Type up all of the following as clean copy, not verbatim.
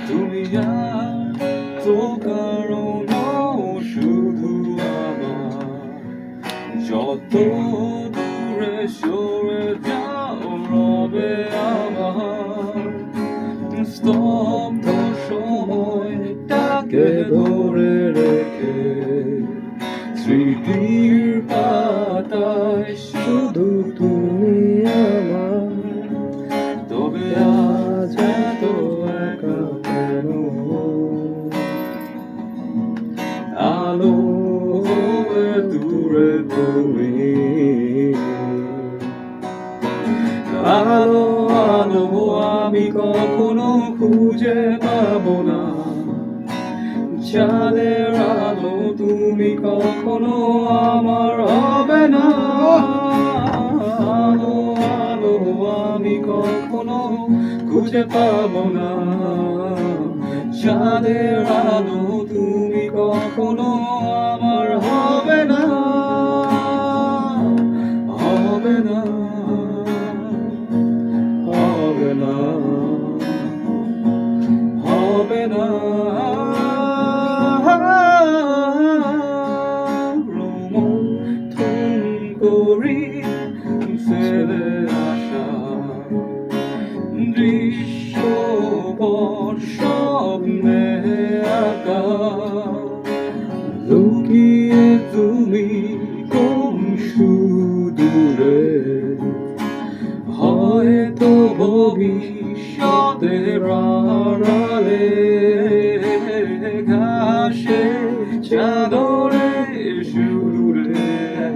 তুমি আর তো কারো নও, শুধু আমার। যত দূরে সরে যাও রবে আমার স্তব্ধ সময়টাকে ধরে রেখে। স্মৃতির পাতায় শুধু তুমি আমার। তবে আজ এত একা কেন? আলো হয়ে দূরে তুমি, আলো আলো আমি কখনো খুঁজে পাবো না। চাঁদের আলো তুমি কখনো আমার হবে না। আলো আলো আমি কখনো খুঁজে পাবো না। চাঁদের আলো তুমি কখনো আমার হবে না, হবে না, হবে না, হবে না। রোমন্থন করি ফেলে আসা দৃশ্যপট স্বপ্নে আঁকা। লুকিয়ে তুমি কোন সুদূরে, হয়তো ভবিষ্যতের আড়ালে। ঘাসে চাদরে সুদূরে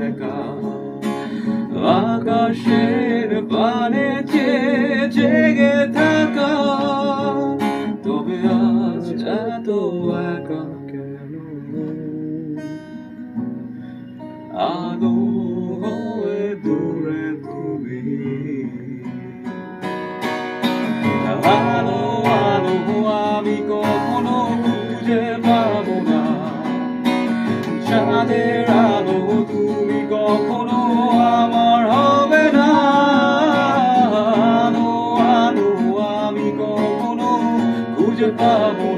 একা, আকাশের পানে চেয়ে জেগে থাকা। তবে আজ এত একা কেন? আলো হয়ে দূরে তুমি, আলো আলো আমি কখনো খুঁজে পাবো না। চাঁদের আলো তুমি কখনো আমার হবে না। আলো আলো আমি কখনো খুঁজে পাবো